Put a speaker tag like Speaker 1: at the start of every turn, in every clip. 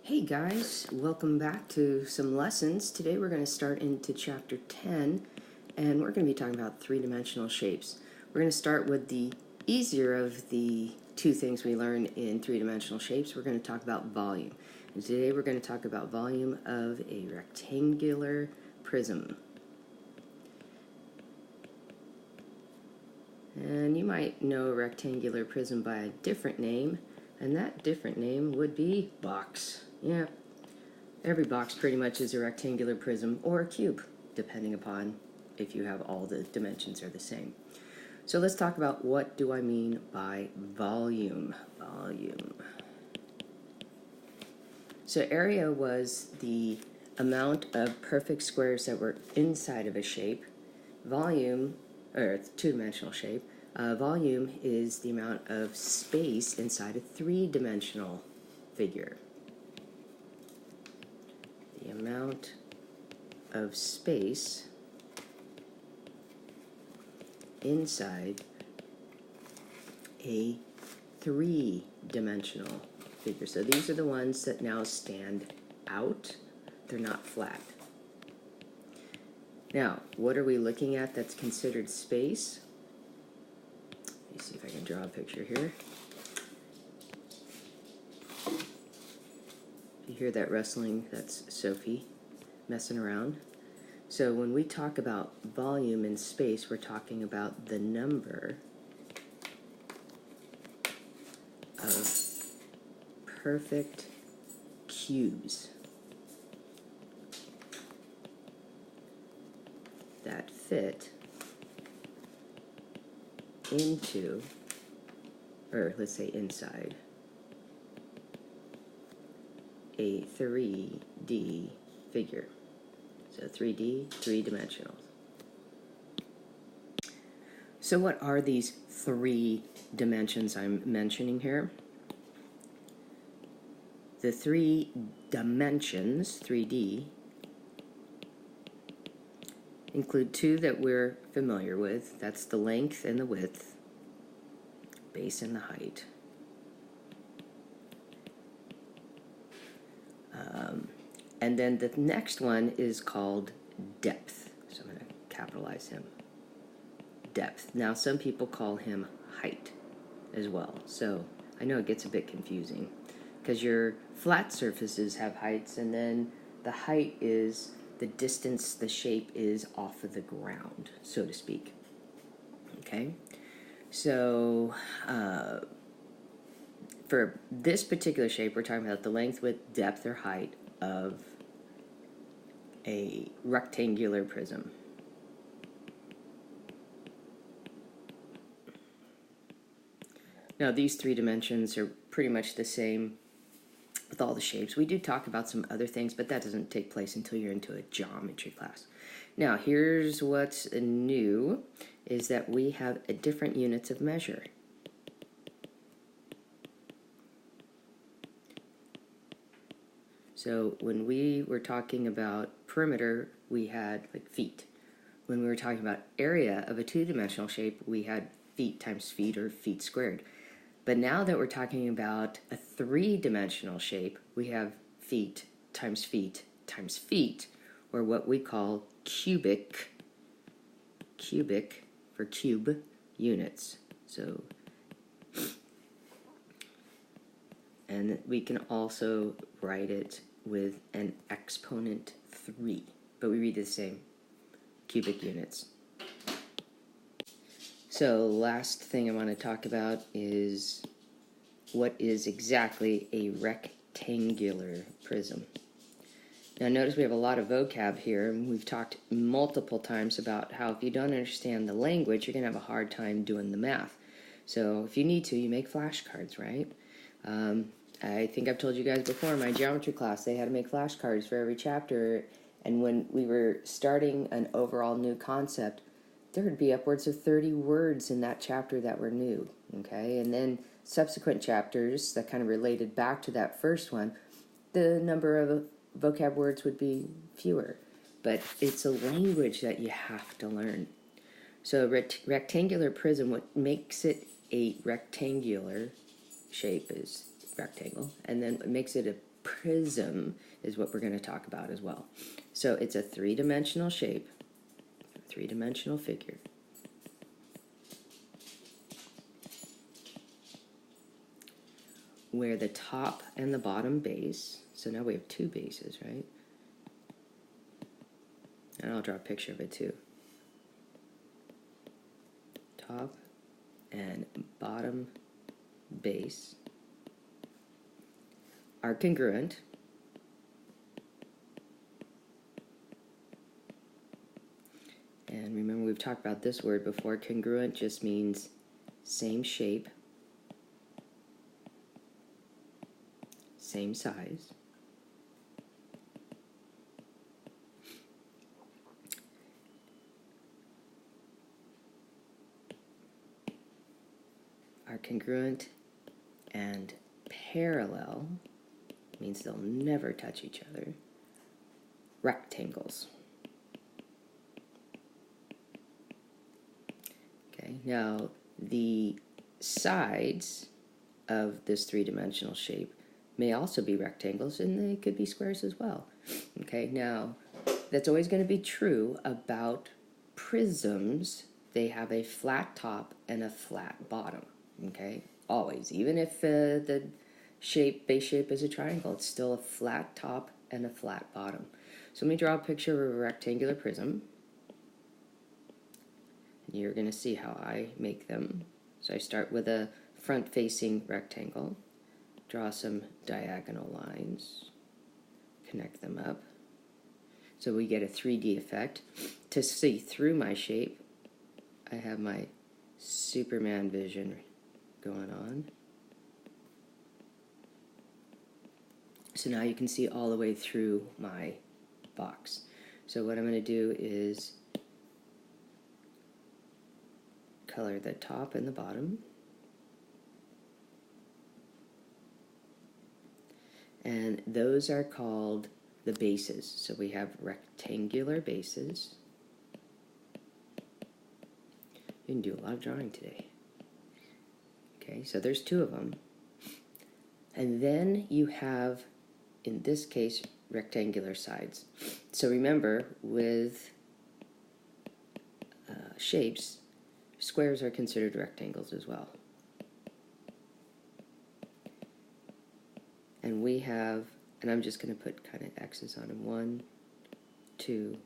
Speaker 1: Hey guys, welcome back to some lessons. Today we're going to start into chapter 10 and we're going to be talking about three-dimensional shapes. We're going to start with the easier of the two things we learned in three-dimensional shapes. We're going to talk about volume. And today we're going to talk about volume of a rectangular prism. And you might know a rectangular prism by a different name, and that different name would be box. Yeah, every box pretty much is a rectangular prism or a cube, depending upon if you have all the dimensions are the same. So let's talk about what do I mean by volume. So area was the amount of perfect squares that were inside of a shape. Volume, or two-dimensional shape, volume is the amount of space inside a three-dimensional figure. The amount of space inside a three-dimensional figure. So these are the ones that now stand out. They're not flat. Now, what are we looking at that's considered space? Let me see if I can draw a picture here. You hear that rustling? That's Sophie messing around. So when we talk about volume in space, we're talking about the number of perfect cubes that fit into, or let's say inside, a 3D figure. So 3D, three-dimensional. So what are these three dimensions I'm mentioning here? The three dimensions, 3D, include two that we're familiar with. That's the length and the width, base and the height. And then the next one is called depth. So I'm going to capitalize him. Depth. Now some people call him height as well. So I know it gets a bit confusing because your flat surfaces have heights, and then the height is the distance the shape is off of the ground, so to speak. Okay? So for this particular shape, we're talking about the length, width, depth, or height of a rectangular prism. Now, these three dimensions are pretty much the same with all the shapes. We do talk about some other things, but that doesn't take place until you're into a geometry class. Now, here's what's new, is that we have a different units of measure. So when we were talking about perimeter, we had like feet. When we were talking about area of a two-dimensional shape, we had feet times feet, or feet squared. But now that we're talking about a three-dimensional shape, we have feet times feet times feet, or what we call cubic for cube units. So, and we can also write it with an exponent 3, but we read the same, cubic units. So last thing I want to talk about is what is exactly a rectangular prism. Now notice we have a lot of vocab here, and we've talked multiple times about how if you don't understand the language, you're going to have a hard time doing the math. So if you need to, you make flashcards, right? I think I've told you guys before, in my geometry class, they had to make flashcards for every chapter, and when we were starting an overall new concept, there would be upwards of 30 words in that chapter that were new, okay? And then subsequent chapters that kind of related back to that first one, the number of vocab words would be fewer. But it's a language that you have to learn. So rectangular prism, what makes it a rectangular shape is rectangle, and then what makes it a prism is what we're going to talk about as well. So it's a three-dimensional shape, three-dimensional figure. Where the top and the bottom base, so now we have two bases, right? And I'll draw a picture of it too. Top and bottom base are congruent. And remember, we've talked about this word before. Congruent just means same shape, same size. Are congruent and parallel, means they'll never touch each other, rectangles. Okay, now the sides of this three-dimensional shape may also be rectangles, and they could be squares as well. Okay, now that's always going to be true about prisms. They have a flat top and a flat bottom. Okay, always. Even if the base shape is a triangle, it's still a flat top and a flat bottom. So let me draw a picture of a rectangular prism. And you're going to see how I make them. So I start with a front-facing rectangle, draw some diagonal lines, connect them up. So we get a 3D effect. To see through my shape, I have my Superman vision going on. So now you can see all the way through my box. So what I'm going to do is color the top and the bottom. And those are called the bases. So we have rectangular bases. You can do a lot of drawing today. Okay, so there's two of them. And then you have, in this case, rectangular sides. So remember, with shapes, squares are considered rectangles as well. And we have, and I'm just going to put kind of X's on them. 1, 2,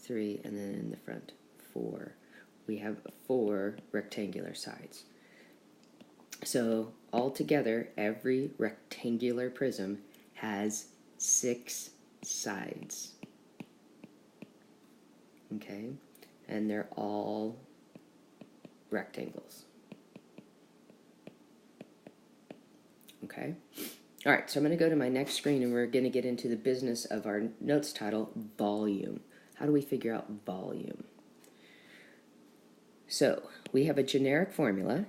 Speaker 1: 3, and then in the front, 4. We have 4 rectangular sides. So altogether, every rectangular prism has 6 sides. Okay, and they're all rectangles. Okay, all right, so I'm going to go to my next screen and we're going to get into the business of our notes title, volume. How do we figure out volume? So we have a generic formula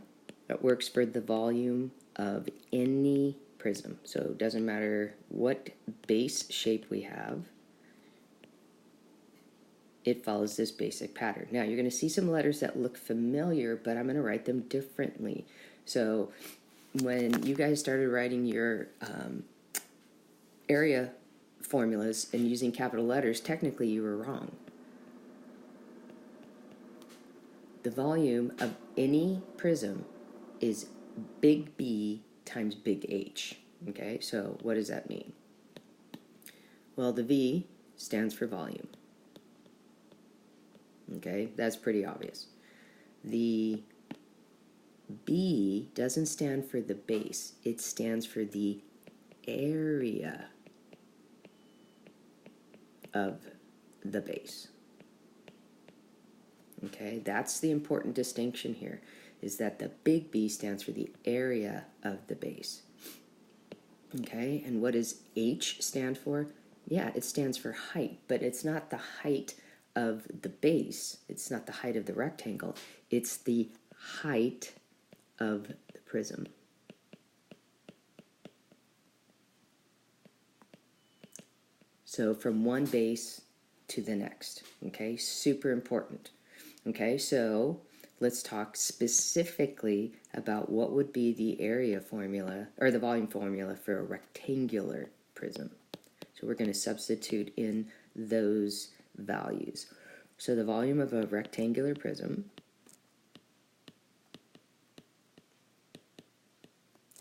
Speaker 1: that works for the volume of any prism. So it doesn't matter what base shape we have, it follows this basic pattern. Now you're going to see some letters that look familiar, but I'm going to write them differently. So when you guys started writing your area formulas and using capital letters, technically you were wrong. The volume of any prism is big B times big H. Okay, so what does that mean? Well, the V stands for volume. Okay, that's pretty obvious. The B doesn't stand for the base, it stands for the area of the base. Okay, that's the important distinction here, is that the big B stands for the area of the base. Okay, and what does H stand for? Yeah, it stands for height, but it's not the height of the base. It's not the height of the rectangle. It's the height of the prism. So from one base to the next. Okay, super important. Okay, so let's talk specifically about what would be the area formula, or the volume formula for a rectangular prism. So we're going to substitute in those values. So the volume of a rectangular prism,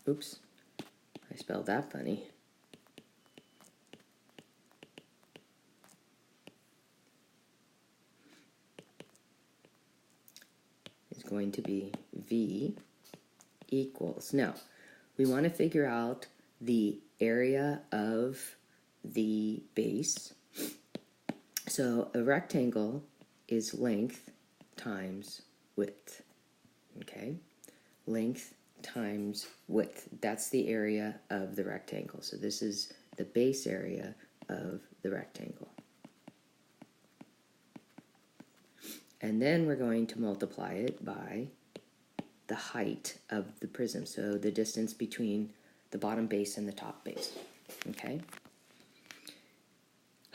Speaker 1: oops, I spelled that funny, is going to be V equals, now we want to figure out the area of the base. So a rectangle is length times width, okay? Length times width, that's the area of the rectangle. So this is the base area of the rectangle. And then we're going to multiply it by the height of the prism, so the distance between the bottom base and the top base, okay?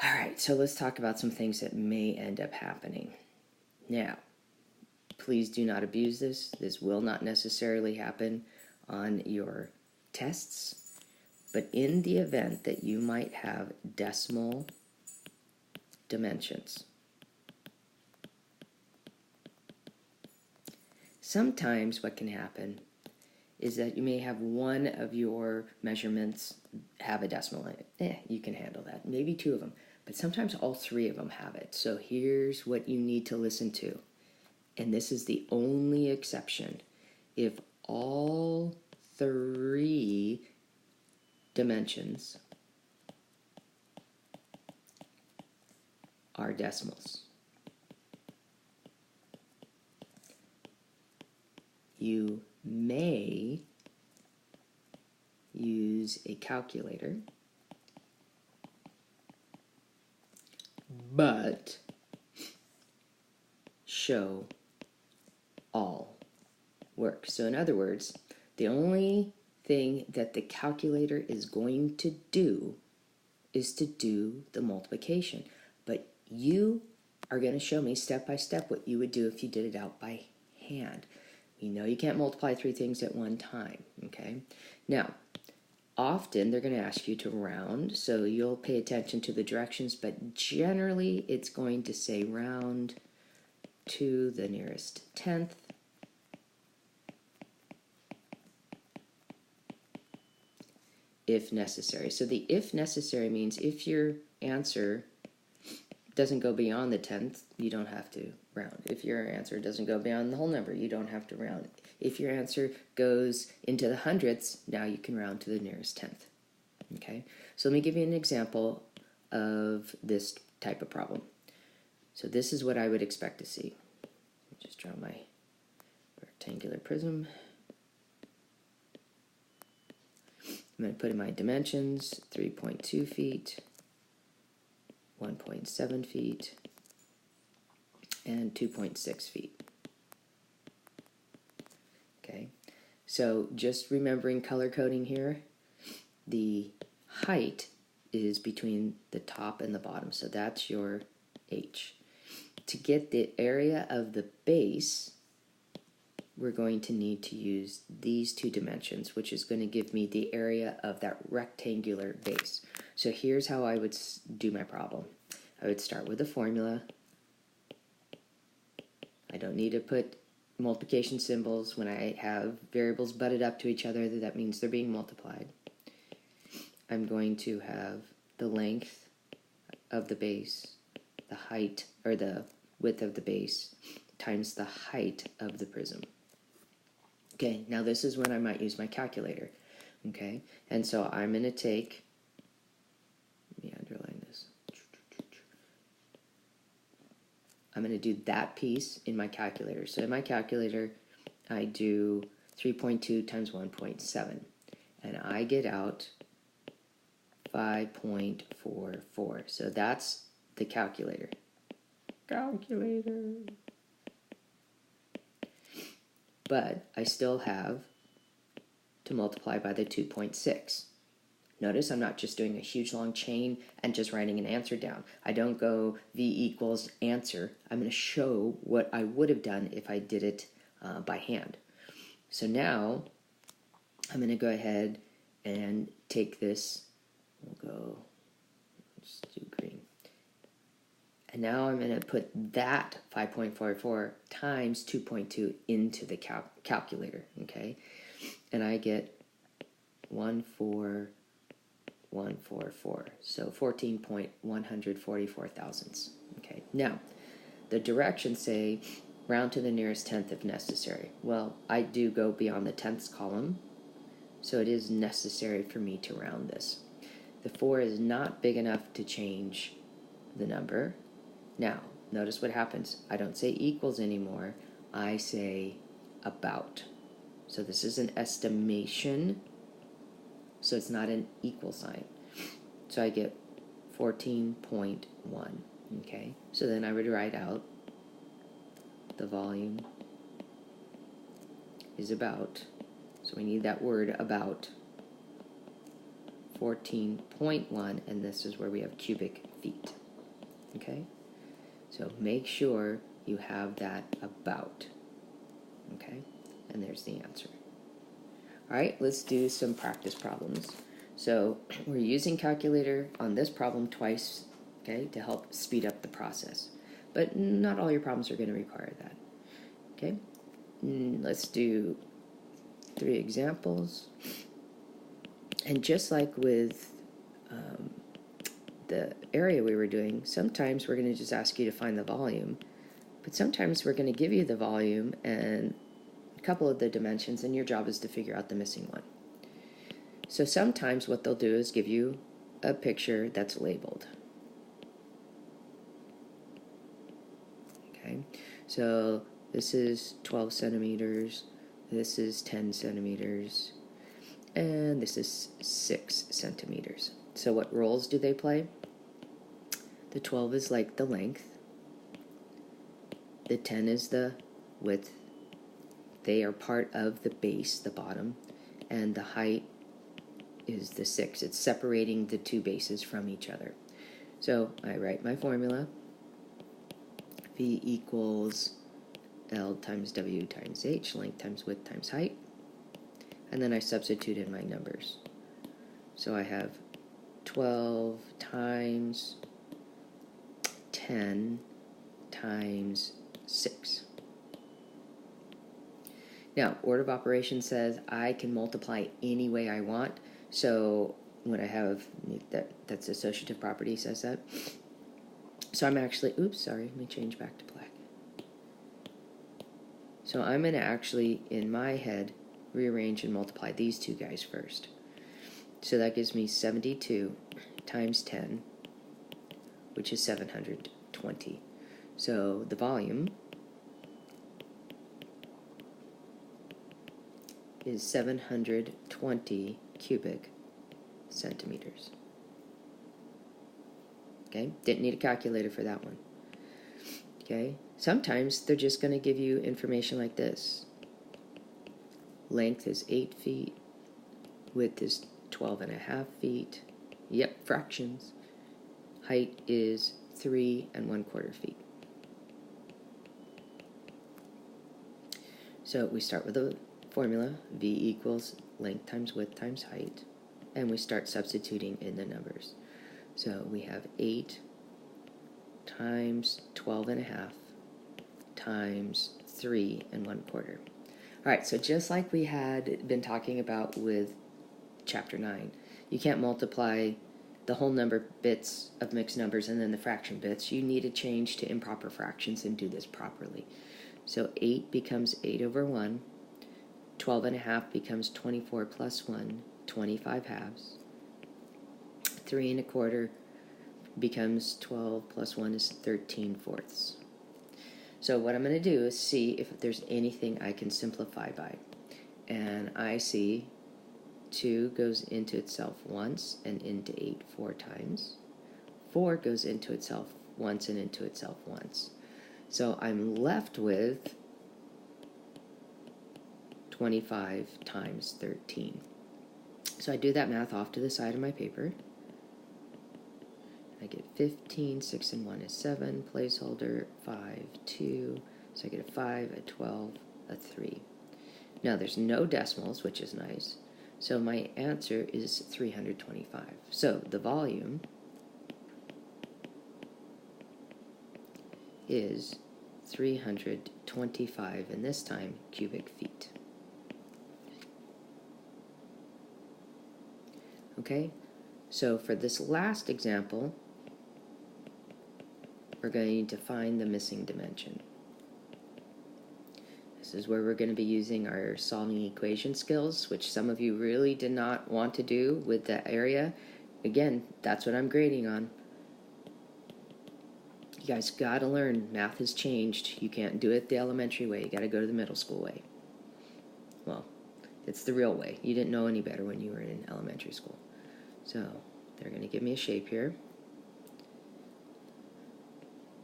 Speaker 1: All right, so let's talk about some things that may end up happening. Now, please do not abuse this. This will not necessarily happen on your tests, but in the event that you might have decimal dimensions, sometimes what can happen is that you may have one of your measurements have a decimal in it. You can handle that. Maybe two of them. But sometimes all three of them have it. So here's what you need to listen to. And this is the only exception. If all three dimensions are decimals, you may use a calculator, but show all work. So in other words, the only thing that the calculator is going to do is to do the multiplication, but you are going to show me step by step what you would do if you did it out by hand. You know you can't multiply three things at one time, okay? Now, often they're going to ask you to round, so you'll pay attention to the directions, but generally it's going to say round to the nearest tenth. If necessary. So the if necessary means if your answer doesn't go beyond the tenth, you don't have to round. If your answer doesn't go beyond the whole number, you don't have to round. If your answer goes into the hundredths, now you can round to the nearest tenth. Okay, so let me give you an example of this type of problem. So this is what I would expect to see. Just draw my rectangular prism. I'm going to put in my dimensions, 3.2 feet, 1.7 feet, and 2.6 feet. Okay, so just remembering color coding here, the height is between the top and the bottom, so that's your H. To get the area of the base, we're going to need to use these two dimensions, which is going to give me the area of that rectangular base. So here's how I would do my problem. I would start with a formula. I don't need to put multiplication symbols when I have variables butted up to each other. That means they're being multiplied. I'm going to have the length of the base, the height, or the width of the base, times the height of the prism. Okay, now this is when I might use my calculator. Okay, and so I'm going to take, let me underline this. I'm going to do that piece in my calculator. So in my calculator, I do 3.2 times 1.7, and I get out 5.44. So that's the calculator. Calculator. But I still have to multiply by the 2.6. Notice I'm not just doing a huge long chain and just writing an answer down. I don't go V equals answer. I'm going to show what I would have done if I did it by hand. So now I'm going to go ahead and take this. We'll go And now I'm going to put that 5.44 times 2.2 into the calculator, okay? And I get 14144, so 14.144 thousandths, okay? Now, the directions say round to the nearest tenth if necessary. Well, I do go beyond the tenths column, so it is necessary for me to round this. The 4 is not big enough to change the number. Now, notice what happens. I don't say equals anymore. I say about. So this is an estimation, so it's not an equal sign. So I get 14.1, okay? So then I would write out the volume is about, so we need that word about, 14.1, and this is where we have cubic feet, okay? So make sure you have that about, okay? And there's the answer. All right, let's do some practice problems. So we're using calculator on this problem twice, okay, to help speed up the process. But not all your problems are going to require that, okay? Let's do 3 examples. And just like with the area we were doing, sometimes we're going to just ask you to find the volume, but sometimes we're going to give you the volume and a couple of the dimensions, and your job is to figure out the missing one. So sometimes what they'll do is give you a picture that's labeled. Okay, so this is 12 centimeters, this is 10 centimeters, and this is 6 centimeters. So what roles do they play? The 12 is like the length, the 10 is the width, they are part of the base, the bottom, and the height is the 6. It's separating the 2 bases from each other. So I write my formula. V equals L times W times H, length times width times height. And then I substitute in my numbers. So I have 12 times 10 times 6. Now, order of operations says I can multiply any way I want. So when I have that's associative property says that. So I'm actually, oops, sorry, let me change back to black. So I'm going to actually, in my head, rearrange and multiply these 2 guys first. So that gives me 72 times 10, which is 720. So the volume is 720 cubic centimeters. Okay, didn't need a calculator for that one. Okay, sometimes they're just going to give you information like this. Length is 8 feet, width is 12.5 feet. Yep, fractions. Height is 3 1/4 feet. So we start with the formula, V equals length times width times height, and we start substituting in the numbers. So we have 8 times 12.5 times 3 1/4. All right, so just like we had been talking about with Chapter 9, you can't multiply the whole number bits of mixed numbers and then the fraction bits. You need to change to improper fractions and do this properly. So 8 becomes 8 over 1. 12.5 becomes 24 plus 1, 25 halves. 3 1/4 becomes 12 plus 1 is 13 fourths. So what I'm going to do is see if there's anything I can simplify by. And I see 2 goes into itself once and into 8 4 times. 4 goes into itself once and into itself once. So I'm left with 25 times 13. So I do that math off to the side of my paper. I get 15, 6 and 1 is 7, placeholder, 5, 2, so I get a 5, a 12, a 3. Now there's no decimals, which is nice, so my answer is 325. So the volume is 325, and this time cubic feet. Okay, so for this last example, we're going to find the missing dimension. This is where we're going to be using our solving equation skills, which some of you really did not want to do with the area. Again, that's what I'm grading on. You guys got to learn. Math has changed. You can't do it the elementary way. You got to go to the middle school way. Well, it's the real way. You didn't know any better when you were in elementary school. So they're going to give me a shape here.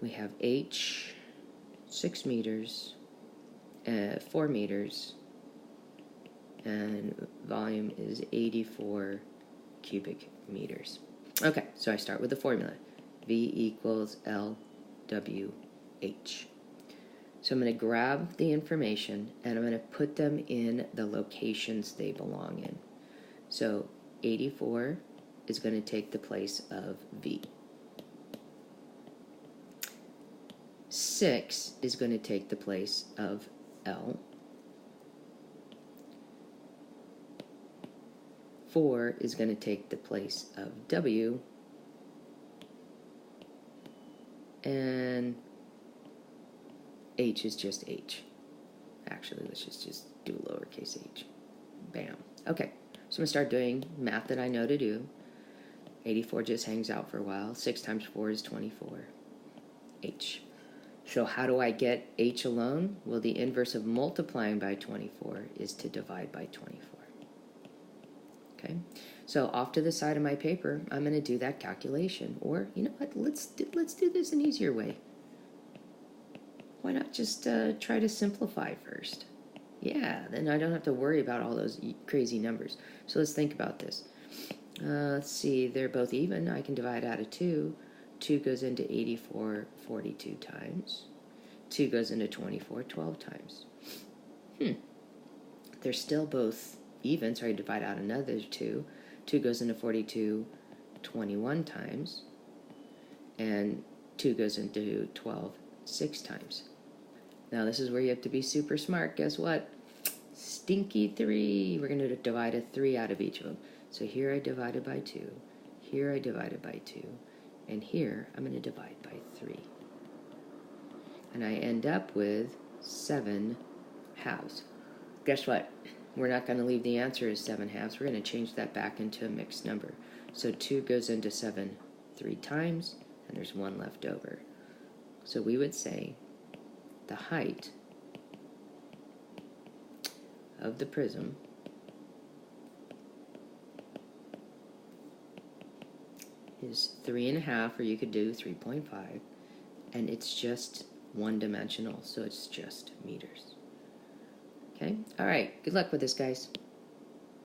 Speaker 1: We have h, 6 meters, 4 meters, and volume is 84 cubic meters. Okay, so I start with the formula. V equals LWH. So I'm going to grab the information and I'm going to put them in the locations they belong in. So 84 is going to take the place of V. 6 is going to take the place of L. 4 is going to take the place of W. And H is just H. Actually, let's just do lowercase h. Bam. Okay, so I'm going to start doing math that I know to do. 84 just hangs out for a while. 6 times 4 is 24. H. So how do I get h alone? Well, the inverse of multiplying by 24 is to divide by 24. Okay, so off to the side of my paper, I'm going to do that calculation. Or, you know what, let's do this an easier way. Why not just try to simplify first? Yeah, then I don't have to worry about all those crazy numbers. So let's think about this. Let's see, they're both even. I can divide out of 2. 2 goes into 84 42 times. 2 goes into 24 12 times. They're still both even, so I divide out another 2. 2 goes into 42 21 times. And 2 goes into 12 6 times. Now this is where you have to be super smart. Guess what? Stinky 3. We're going to divide a 3 out of each of them. So here I divided by 2. Here I divided by 2. And here, I'm going to divide by 3. And I end up with 7 halves. Guess what? We're not going to leave the answer as 7 halves. We're going to change that back into a mixed number. So 2 goes into 7 3 times, and there's 1 left over. So we would say the height of the prism is 3.5, or you could do 3.5, and it's just one-dimensional, so it's just meters. Okay? All right, good luck with this, guys.